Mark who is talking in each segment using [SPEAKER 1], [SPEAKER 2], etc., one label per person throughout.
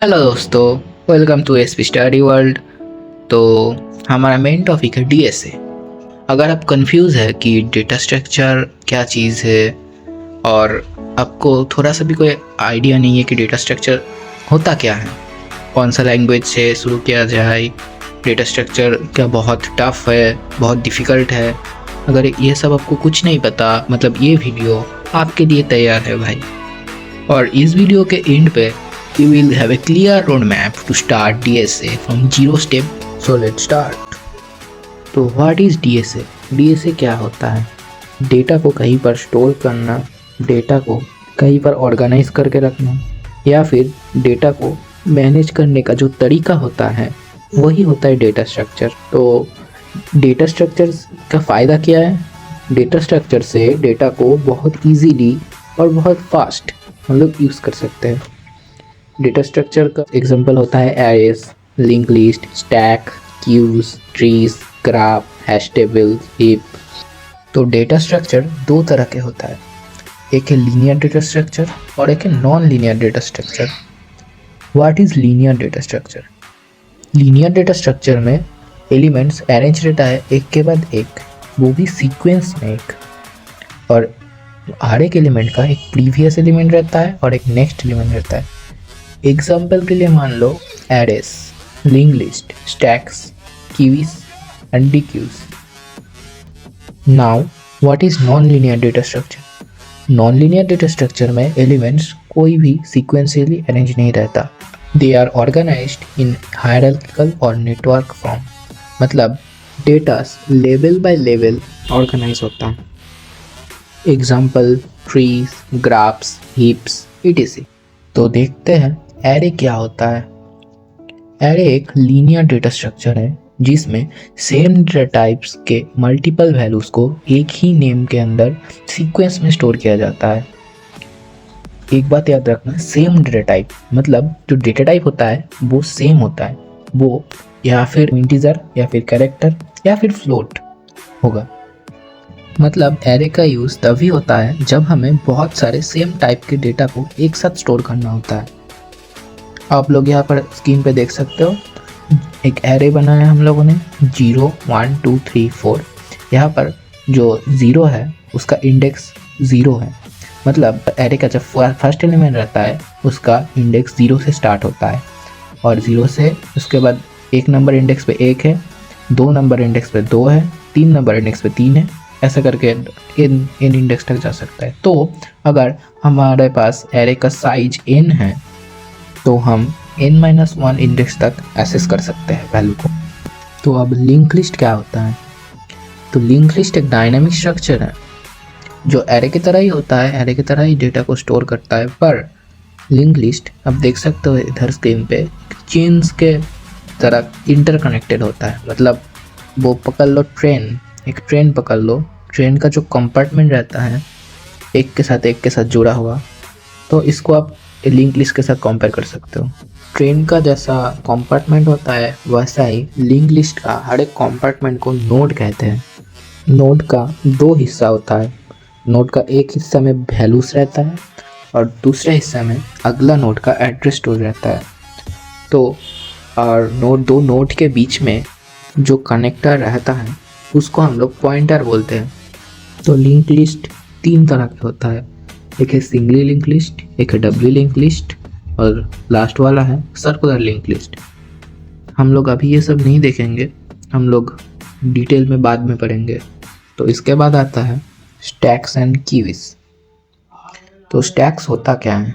[SPEAKER 1] Hello दोस्तों, welcome to S स्टडी study. World हमारा मेन टॉपिक है डीएसए। अगर आप कंफ्यूज है कि डेटा स्ट्रक्चर क्या चीज़ है और आपको थोड़ा सा भी कोई आइडिया नहीं है कि डेटा स्ट्रक्चर होता क्या है, कौन सा लैंग्वेज से शुरू किया जाए, डेटा स्ट्रक्चर क्या बहुत टफ है, बहुत डिफ़िकल्ट है, अगर ये सब आपको कुछ नहीं पता, मतलब ये वीडियो आपके लिए तैयार है भाई। और इस वीडियो के एंड पे you will have a clear roadmap to start DSA from zero step. So let's start. तो what is DSA? DSA क्या होता है? डेटा को कहीं पर स्टोर करना, डेटा को कहीं पर ऑर्गेनाइज करके रखना, या फिर डेटा को मैनेज करने का जो तरीका होता है वही होता है डेटा स्ट्रक्चर। तो डेटा स्ट्रक्चर का फ़ायदा क्या है? डेटा स्ट्रक्चर से डेटा को बहुत इजीली और बहुत फास्ट हम लोग यूज़ कर सकते हैं। डेटा स्ट्रक्चर का एग्जांपल होता है arrays, link list, stacks, queues, trees, graph, hash table, heap. तो डेटा स्ट्रक्चर दो तरह के होता है, एक है लीनियर डेटा स्ट्रक्चर और एक है non linear data structure. What is linear data structure? Linear data structure में एलिमेंट्स अरेंज रहता है एक के बाद एक, वो भी सीक्वेंस में एक, और हर एक एलिमेंट का एक प्रीवियस एलिमेंट रहता है और एक नेक्स्ट एलिमेंट रहता है। एग्जाम्पल के लिए मान लो arrays, link list, stacks, queues and deques. Now what is non linear data structure? Non linear data structure में एलिमेंट्स कोई भी सीक्वेंशियली अरेंज नहीं रहता, they are organised in hierarchical or network form, मतलब data level by level organise होता है। Example trees, graphs, heaps, etc। तो देखते हैं एरे क्या होता है। एरे एक लीनियर डेटा स्ट्रक्चर है जिसमें सेम डेटा टाइप्स के मल्टीपल वैल्यूज को एक ही नेम के अंदर सीक्वेंस में स्टोर किया जाता है। एक बात याद रखना, सेम डेटा टाइप मतलब जो डेटा टाइप होता है वो सेम होता है, वो या फिर इंटीजर या फिर कैरेक्टर या फिर फ्लोट होगा। मतलब एरे का यूज़ तभी होता है जब हमें बहुत सारे सेम टाइप के डेटा को एक साथ स्टोर करना होता है। आप लोग यहाँ पर स्क्रीन पे देख सकते हो, एक एरे बनाया हम लोगों ने 0 1 2 3 4। यहाँ पर जो 0 है उसका इंडेक्स 0 है, मतलब एरे का जब फर्स्ट एलिमेंट रहता है उसका इंडेक्स 0 से स्टार्ट होता है, और 0 से उसके बाद एक नंबर इंडेक्स पे 1 है, 2 नंबर इंडेक्स पे 2 है, 3 नंबर इंडेक्स पे 3 है, ऐसा करके इन इंडेक्स तक जा सकता है। तो अगर हमारे पास एरे का साइज n है तो हम n-1 इंडेक्स तक एक्सेस कर सकते हैं वैल्यू को। तो अब लिंक लिस्ट क्या होता है? तो लिंक लिस्ट एक डायनामिक स्ट्रक्चर है जो एरे की तरह ही होता है, एरे की तरह ही डेटा को स्टोर करता है, पर लिंक लिस्ट आप देख सकते हो इधर स्क्रीन पे चेन्स के तरह इंटरकनेक्टेड होता है। मतलब वो पकड़ लो ट्रेन, एक ट्रेन पकड़ लो, ट्रेन का जो कंपार्टमेंट रहता है एक के साथ जुड़ा हुआ, तो इसको आप लिंक लिस्ट के साथ कंपेयर कर सकते हो। ट्रेन का जैसा कंपार्टमेंट होता है वैसा ही लिंक लिस्ट का हर एक कंपार्टमेंट को नोड कहते हैं। नोड का दो हिस्सा होता है, नोड का एक हिस्सा में वैल्यूज रहता है और दूसरे हिस्से में अगला नोड का एड्रेस स्टोर रहता है। तो और दो नोड के बीच में जो कनेक्टर रहता है उसको हम लोग पॉइंटर बोलते हैं। तो लिंक लिस्ट 3 तरह का होता है, एक है सिंगली लिंक लिस्ट, एक है डबली लिंक लिस्ट, और लास्ट वाला है सर्कुलर लिंक लिस्ट। हम लोग अभी ये सब नहीं देखेंगे, हम लोग डिटेल में बाद में पढ़ेंगे। तो इसके बाद आता है स्टैक्स एंड कीज। तो स्टैक्स होता क्या है?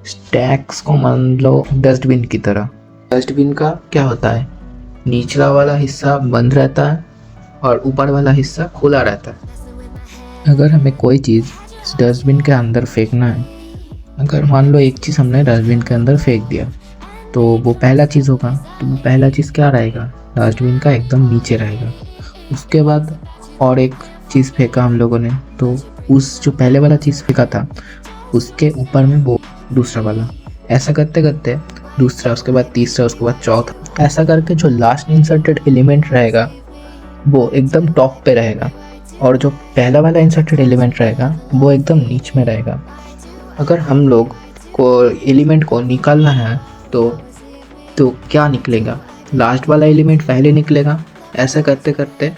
[SPEAKER 1] स्टैक्स को मान लो डस्टबिन की तरह। डस्टबिन का क्या होता है? निचला वाला हिस्सा बंद रहता है और ऊपर वाला हिस्सा खुला रहता है। अगर हमें कोई चीज़ इस डस्टबिन के अंदर फेंकना है, अगर मान लो एक चीज़ हमने डस्टबिन के अंदर फेंक दिया तो वो पहला चीज़ होगा, तो वो पहला चीज़ क्या रहेगा? डस्टबिन का एकदम नीचे रहेगा। उसके बाद और एक चीज़ फेंका हम लोगों ने, तो उस जो पहले वाला चीज़ फेंका था उसके ऊपर में वो दूसरा वाला, ऐसा करते करते दूसरा, उसके बाद तीसरा, उसके बाद चौथा, ऐसा करके जो लास्ट इंसर्टेड एलिमेंट रहेगा वो एकदम टॉप पे रहेगा और जो पहला वाला इंसर्टेड एलिमेंट रहेगा वो एकदम नीच में रहेगा। अगर हम लोग को एलिमेंट को निकालना है तो क्या निकलेगा, लास्ट वाला एलिमेंट पहले निकलेगा, ऐसा करते करते,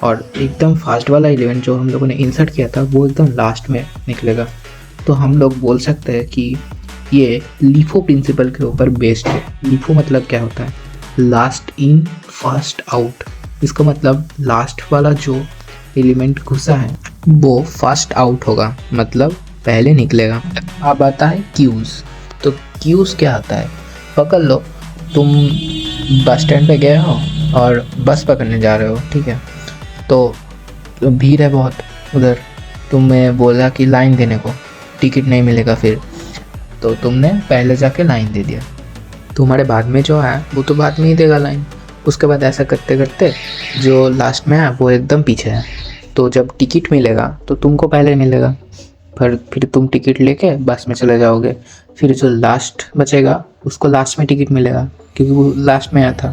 [SPEAKER 1] और एकदम फास्ट वाला एलिमेंट जो हम लोगों ने इंसर्ट किया था वो एकदम लास्ट में निकलेगा। तो हम लोग बोल सकते हैं कि ये लीफो प्रिंसिपल के ऊपर बेस्ड है। लीफो मतलब क्या होता है, लास्ट इन फर्स्ट आउट। इसका मतलब लास्ट वाला जो एलिमेंट घुसा है वो फर्स्ट आउट होगा, मतलब पहले निकलेगा। अब आता है क्यूज। तो क्यूज क्या होता है, पकड़ लो तुम बस स्टैंड पे गए हो और बस पकड़ने जा रहे हो, ठीक है, तो भीड़ है बहुत उधर, तुम्हें बोला कि लाइन देने को, टिकट नहीं मिलेगा, फिर तो तुमने पहले जाके लाइन दे दिया। तुम्हारे बाद में जो है वो तो बाद में ही देगा लाइन। उसके बाद ऐसा करते करते जो लास्ट में है वो एकदम पीछे है, तो जब टिकट मिलेगा तो तुमको पहले मिलेगा, फिर तुम टिकट लेके बस में चले जाओगे। फिर जो लास्ट बचेगा उसको लास्ट में टिकट मिलेगा क्योंकि वो लास्ट में आया था।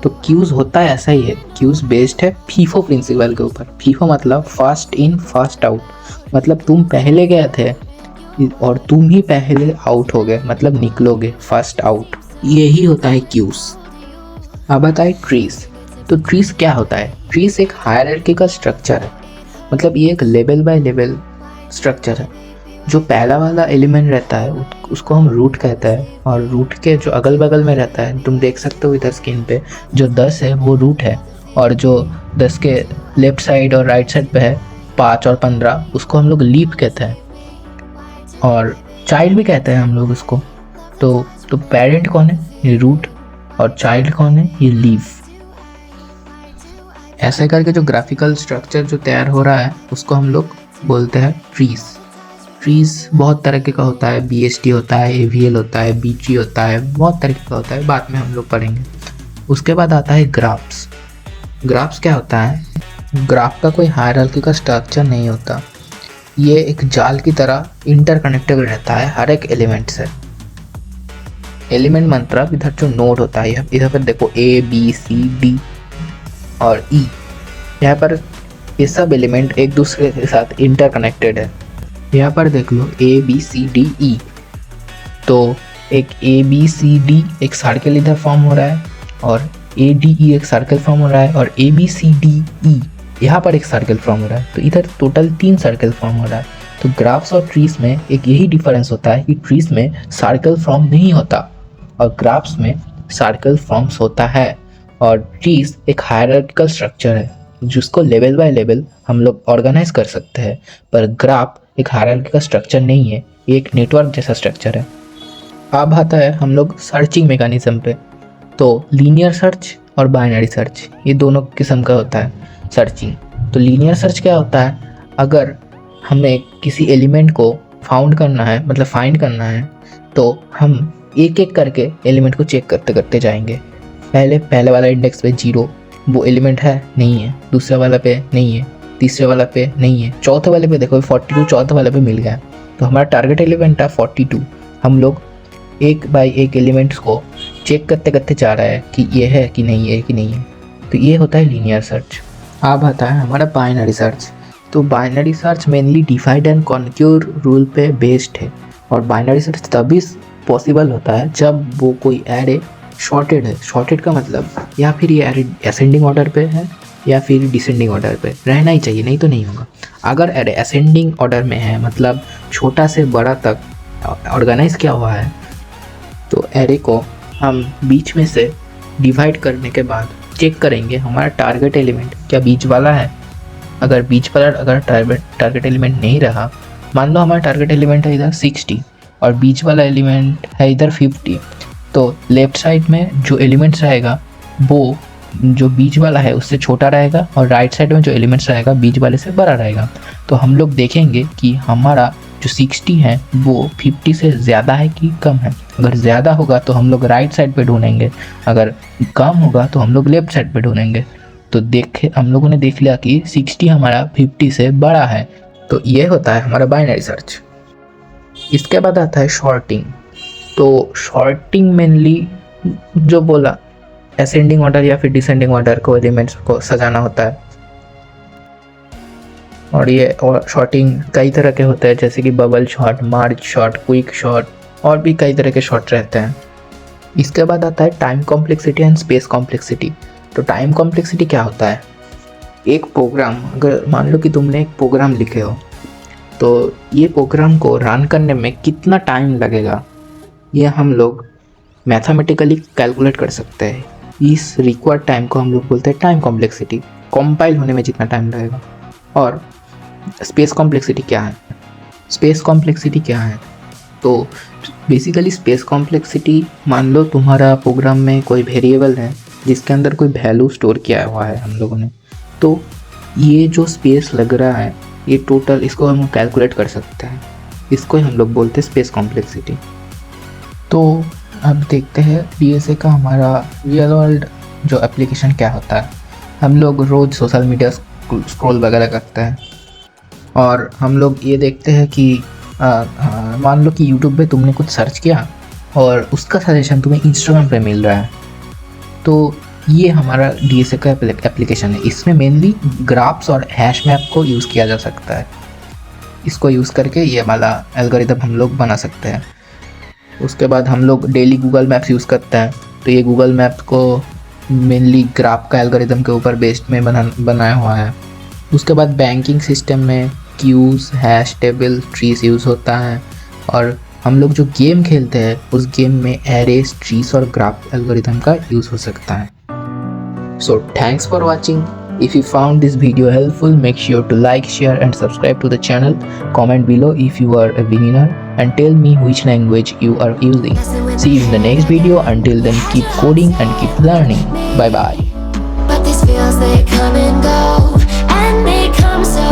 [SPEAKER 1] तो क्यूज होता है ऐसा ही है। क्यूज बेस्ड है फीफो प्रिंसिपल के ऊपर। फीफो मतलब फर्स्ट इन फर्स्ट आउट, मतलब तुम पहले गए थे और तुम ही पहले आउट हो गए, मतलब निकलोगे फर्स्ट आउट। यही होता है क्यूज। अब आता है ट्रीज। तो ट्रीज क्या होता है, ट्रीज एक हायरार्किकल स्ट्रक्चर है, मतलब ये एक लेवल बाय लेवल स्ट्रक्चर है। जो पहला वाला एलिमेंट रहता है उसको हम रूट कहते हैं, और रूट के जो अगल बगल में रहता है, तुम देख सकते हो इधर स्क्रीन पे जो 10 है वो रूट है, और जो 10 के लेफ्ट साइड और राइट साइड पे है 5 और 15 उसको हम लोग लीफ कहते हैं, और चाइल्ड भी कहते हैं हम लोग उसको। तो पेरेंट कौन है, ये रूट, और चाइल्ड कौन है, ये लीफ। ऐसे करके जो ग्राफिकल स्ट्रक्चर जो तैयार हो रहा है उसको हम लोग बोलते हैं ट्रीज। ट्रीज बहुत तरीके का होता है, BST होता है, AVL होता है, BT होता है, बहुत तरीके का होता है, बाद में हम लोग पढ़ेंगे। उसके बाद आता है ग्राफ्स। ग्राफ्स क्या होता है, ग्राफ का कोई हायरार्की का स्ट्रक्चर नहीं होता, ये एक जाल की तरह इंटरकनेक्टेड रहता है हर एक एलिमेंट से। एलिमेंट मतलब इधर जो नोड होता है, इधर पर देखो ABCD और E, यहाँ पर ये सब एलिमेंट एक दूसरे के साथ इंटरकनेक्टेड है। यहाँ पर देख लो ABCDE, तो एक ABCD एक सर्कल इधर फॉर्म हो रहा है, और ADE एक सर्कल फॉर्म हो रहा है, और ABCDE यहाँ पर एक सर्कल फॉर्म हो रहा है, तो इधर टोटल 3 सर्कल फॉर्म हो रहा है। तो ग्राफ्स और ट्रीज में एक यही डिफरेंस होता है कि ट्रीज में सर्कल फॉर्म नहीं होता और ग्राफ्स में सर्कल फॉर्म्स होता है। और ट्रीज एक हायरार्किकल स्ट्रक्चर है जिसको लेवल बाय लेवल हम लोग ऑर्गेनाइज कर सकते हैं, पर ग्राफ एक हायरार्किकल स्ट्रक्चर नहीं है, ये एक नेटवर्क जैसा स्ट्रक्चर है। अब आता है हम लोग सर्चिंग मैकेनिज्म पे। तो लीनियर सर्च और बाइनरी सर्च ये दोनों किस्म का होता है सर्चिंग। तो लीनियर सर्च क्या होता है, अगर हमें किसी एलिमेंट को फाउंड करना है, मतलब फाइंड करना है, तो हम एक एक करके एलिमेंट को चेक करते करते जाएंगे। पहले वाला इंडेक्स पे 0 वो एलिमेंट है नहीं है, दूसरे वाला पे नहीं है, तीसरे वाला पे नहीं है, चौथे वाले पे देखो 42 चौथे वाले पे मिल गया, तो हमारा टारगेट एलिमेंट है 42। हम लोग एक बाय एक एलिमेंट्स को चेक करते करते जा रहा है कि ये है कि नहीं है कि नहीं है। तो ये होता है लीनियर सर्च। अब आता है हमारा बाइनरी सर्च। तो binary search mainly divide and conquer rule पे बेस्ड है, और बाइनरी सर्च तभी पॉसिबल होता है जब वो कोई एरे शॉर्टेड है। शॉर्टेड का मतलब या फिर ये एरे असेंडिंग ऑर्डर पे है या फिर डिसेंडिंग ऑर्डर पे रहना ही चाहिए, नहीं तो नहीं होगा। अगर एरे असेंडिंग ऑर्डर में है, मतलब छोटा से बड़ा तक ऑर्गेनाइज किया हुआ है, तो एरे को हम बीच में से डिवाइड करने के बाद चेक करेंगे हमारा टारगेट एलिमेंट क्या बीच वाला है। अगर बीच वाला अगर टारगेट एलिमेंट नहीं रहा, मान लो हमारा टारगेट एलिमेंट है इधर 60 और बीच वाला एलिमेंट है इधर 50, तो लेफ्ट साइड में जो एलिमेंट्स रहेगा वो जो बीच वाला है उससे छोटा रहेगा, और राइट साइड में जो एलिमेंट्स रहेगा बीच वाले से बड़ा रहेगा। तो हम लोग देखेंगे कि हमारा जो 60 है वो 50 से ज़्यादा है कि कम है। अगर ज़्यादा होगा तो हम लोग राइट साइड पे ढूंढेंगे, अगर कम होगा तो हम लोग लेफ्ट साइड पे ढूंढेंगे। तो हम लोगों ने देख लिया कि 60 हमारा 50 से बड़ा है। तो ये होता है हमारा बाइनरी सर्च। इसके बाद आता है शॉर्टिंग। तो शॉर्टिंग मेनली जो बोला असेंडिंग ऑर्डर या फिर डिसेंडिंग ऑर्डर को एलिमेंट्स को सजाना होता है, और ये शॉर्टिंग कई तरह के होते हैं, जैसे कि बबल शॉर्ट, मार्ज शॉर्ट, क्विक शॉर्ट, और भी कई तरह के शॉर्ट रहते हैं। इसके बाद आता है time complexity and space complexity. तो टाइम कॉम्प्लेक्सिटी क्या होता है, एक प्रोग्राम, अगर मान लो कि तुमने एक प्रोग्राम लिखे हो, तो ये प्रोग्राम को रन करने में कितना टाइम लगेगा ये हम लोग मैथमेटिकली कैलकुलेट कर सकते हैं। इस रिक्वायर्ड टाइम को हम लोग बोलते हैं टाइम कॉम्प्लेक्सिटी, कंपाइल होने में जितना टाइम लगेगा। और स्पेस कॉम्प्लेक्सिटी क्या है, स्पेस कॉम्प्लेक्सिटी क्या है, तो बेसिकली स्पेस कॉम्प्लेक्सिटी, मान लो तुम्हारा प्रोग्राम में कोई वेरिएबल है जिसके अंदर कोई वैल्यू स्टोर किया हुआ है हम लोगों ने, तो ये जो स्पेस लग रहा है ये टोटल, इसको हम कैलकुलेट कर सकते हैं, इसको ही हम लोग बोलते हैं स्पेस कॉम्प्लेक्सिटी। तो अब देखते हैं DSA का हमारा रियल वर्ल्ड जो एप्लीकेशन क्या होता है। हम लोग रोज़ सोशल मीडिया स्क्रॉल वगैरह करते हैं और हम लोग ये देखते हैं कि मान लो कि यूट्यूब पे तुमने कुछ सर्च किया और उसका सजेशन तुम्हें इंस्टाग्राम पे मिल रहा है, तो ये हमारा DSA का एप्लीकेशन है। इसमें मेनली ग्राफ्स और हैश मैप को यूज़ किया जा सकता है, इसको यूज़ करके ये वाला एल्गोरिदम हम लोग बना सकते हैं। उसके बाद हम लोग डेली गूगल मैप्स यूज़ करते हैं, तो ये गूगल मैप को मेनली ग्राफ का एल्गोरिदम के ऊपर बेस्ड में बनाया हुआ है। उसके बाद बैंकिंग सिस्टम में queues, hash table, trees use होता है। और हम लोग जो गेम खेलते हैं उस गेम में एरेस, ट्रीज और ग्राफ एल्गोरिदम का यूज़ हो सकता है। So thanks for watching. If you found this video helpful, make sure to like, share and subscribe to the channel. Comment below if you are a beginner and tell me which language you are using. See you in the next video. Until then, keep coding and keep learning. Bye bye.
[SPEAKER 2] But these feels, they come and go, and they come so